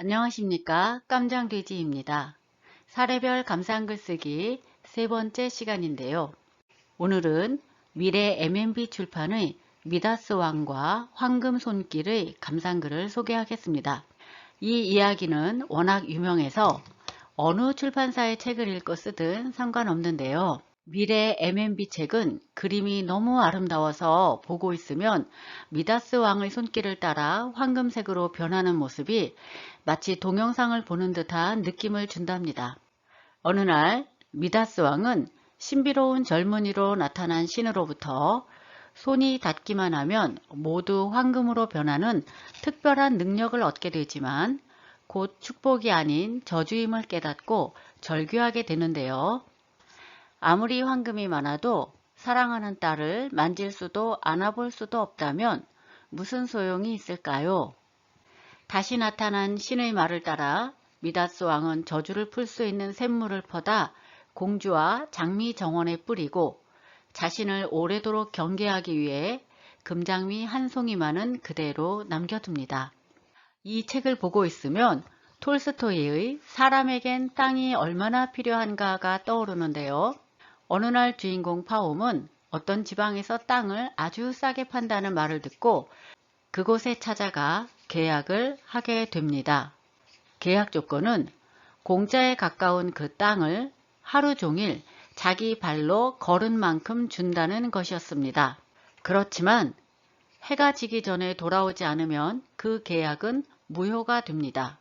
안녕하십니까, 깜장돼지입니다. 사례별 감상글쓰기 세 번째 시간인데요. 오늘은 미래 MNB 출판의 미다스 왕과 황금 손길의 감상글을 소개하겠습니다. 이 이야기는 워낙 유명해서 어느 출판사의 책을 읽고 쓰든 상관없는데요. 미래 MNB 책은 그림이 너무 아름다워서 보고 있으면 미다스 왕의 손길을 따라 황금색으로 변하는 모습이 마치 동영상을 보는 듯한 느낌을 준답니다. 어느 날 미다스 왕은 신비로운 젊은이로 나타난 신으로부터 손이 닿기만 하면 모두 황금으로 변하는 특별한 능력을 얻게 되지만 곧 축복이 아닌 저주임을 깨닫고 절규하게 되는데요. 아무리 황금이 많아도 사랑하는 딸을 만질 수도 안아볼 수도 없다면 무슨 소용이 있을까요? 다시 나타난 신의 말을 따라 미다스 왕은 저주를 풀 수 있는 샘물을 퍼다 공주와 장미 정원에 뿌리고 자신을 오래도록 경계하기 위해 금장미 한 송이만은 그대로 남겨둡니다. 이 책을 보고 있으면 톨스토이의 사람에겐 땅이 얼마나 필요한가가 떠오르는데요. 어느 날 주인공 파옴은 어떤 지방에서 땅을 아주 싸게 판다는 말을 듣고 그곳에 찾아가 계약을 하게 됩니다. 계약 조건은 공짜에 가까운 그 땅을 하루 종일 자기 발로 걸은 만큼 준다는 것이었습니다. 그렇지만 해가 지기 전에 돌아오지 않으면 그 계약은 무효가 됩니다.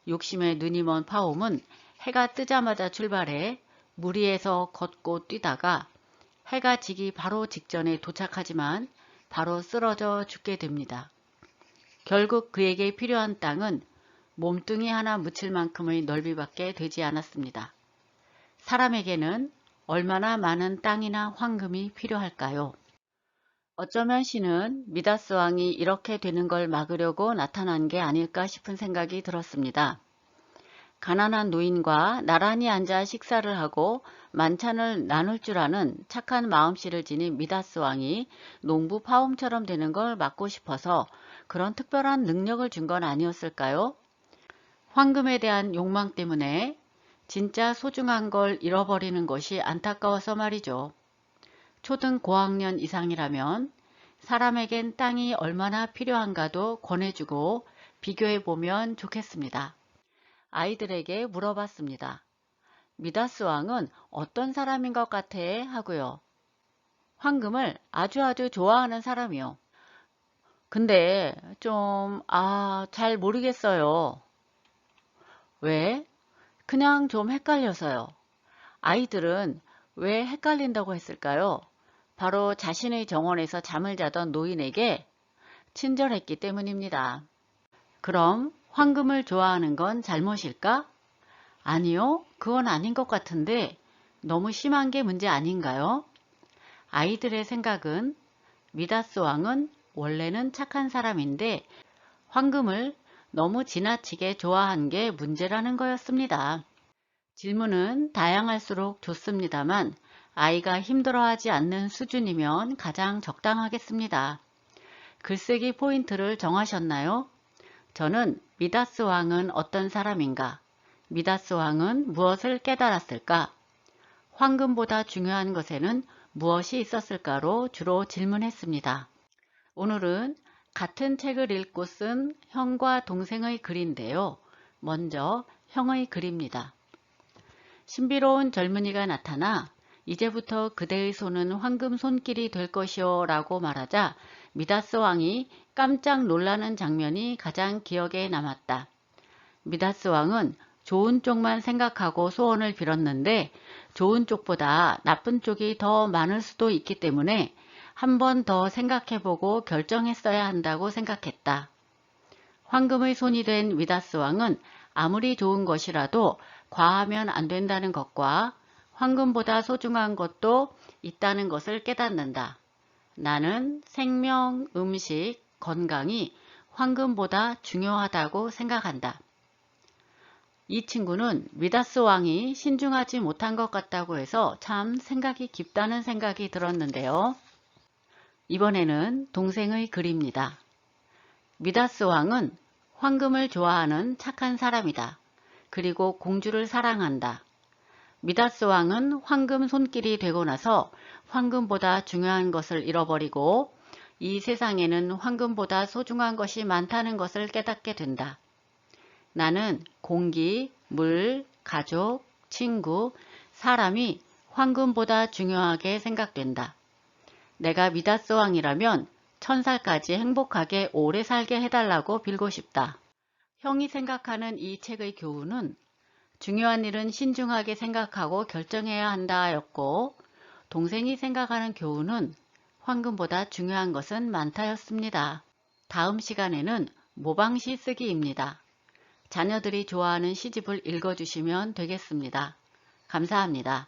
욕심에 눈이 먼 파옴은 해가 뜨자마자 출발해 무리에서 걷고 뛰다가 해가 지기 바로 직전에 도착하지만 바로 쓰러져 죽게 됩니다. 결국 그에게 필요한 땅은 몸뚱이 하나 묻힐 만큼의 넓이밖에 되지 않았습니다. 사람에게는 얼마나 많은 땅이나 황금이 필요할까요? 어쩌면 신은 미다스 왕이 이렇게 되는 걸 막으려고 나타난 게 아닐까 싶은 생각이 들었습니다. 가난한 노인과 나란히 앉아 식사를 하고 만찬을 나눌 줄 아는 착한 마음씨를 지닌 미다스 왕이 농부 파옴처럼 되는 걸 막고 싶어서 그런 특별한 능력을 준 건 아니었을까요? 황금에 대한 욕망 때문에 진짜 소중한 걸 잃어버리는 것이 안타까워서 말이죠. 초등 고학년 이상이라면 사람에겐 땅이 얼마나 필요한가도 권해주고 비교해보면 좋겠습니다. 아이들에게 물어봤습니다. 미다스 왕은 어떤 사람인 것 같아? 하고요. 황금을 아주 좋아하는 사람이요. 근데 잘 모르겠어요. 왜? 그냥 좀 헷갈려서요. 아이들은 왜 헷갈린다고 했을까요? 바로 자신의 정원에서 잠을 자던 노인에게 친절했기 때문입니다. 그럼 황금을 좋아하는 건 잘못일까? 아니요, 그건 아닌 것 같은데 너무 심한 게 문제 아닌가요? 아이들의 생각은 미다스 왕은 원래는 착한 사람인데 황금을 너무 지나치게 좋아한 게 문제라는 거였습니다. 질문은 다양할수록 좋습니다만 아이가 힘들어하지 않는 수준이면 가장 적당하겠습니다. 글쓰기 포인트를 정하셨나요? 저는 미다스 왕은 어떤 사람인가? 미다스 왕은 무엇을 깨달았을까? 황금보다 중요한 것에는 무엇이 있었을까로 주로 질문했습니다. 오늘은 같은 책을 읽고 쓴 형과 동생의 글인데요. 먼저 형의 글입니다. 신비로운 젊은이가 나타나 이제부터 그대의 손은 황금 손길이 될 것이오 라고 말하자 미다스 왕이 깜짝 놀라는 장면이 가장 기억에 남았다. 미다스 왕은 좋은 쪽만 생각하고 소원을 빌었는데 좋은 쪽보다 나쁜 쪽이 더 많을 수도 있기 때문에 한 번 더 생각해보고 결정했어야 한다고 생각했다. 황금의 손이 된 미다스 왕은 아무리 좋은 것이라도 과하면 안 된다는 것과 황금보다 소중한 것도 있다는 것을 깨닫는다. 나는 생명, 음식, 건강이 황금보다 중요하다고 생각한다. 이 친구는 미다스 왕이 신중하지 못한 것 같다고 해서 참 생각이 깊다는 생각이 들었는데요. 이번에는 동생의 글입니다. 미다스 왕은 황금을 좋아하는 착한 사람이다. 그리고 공주를 사랑한다. 미다스 왕은 황금 손길이 되고 나서 황금보다 중요한 것을 잃어버리고 이 세상에는 황금보다 소중한 것이 많다는 것을 깨닫게 된다. 나는 공기, 물, 가족, 친구, 사람이 황금보다 중요하게 생각된다. 내가 미다스 왕이라면 1000살까지 행복하게 오래 살게 해달라고 빌고 싶다. 형이 생각하는 이 책의 교훈은 중요한 일은 신중하게 생각하고 결정해야 한다였고, 동생이 생각하는 교훈은 황금보다 중요한 것은 많다였습니다. 다음 시간에는 모방시 쓰기입니다. 자녀들이 좋아하는 시집을 읽어주시면 되겠습니다. 감사합니다.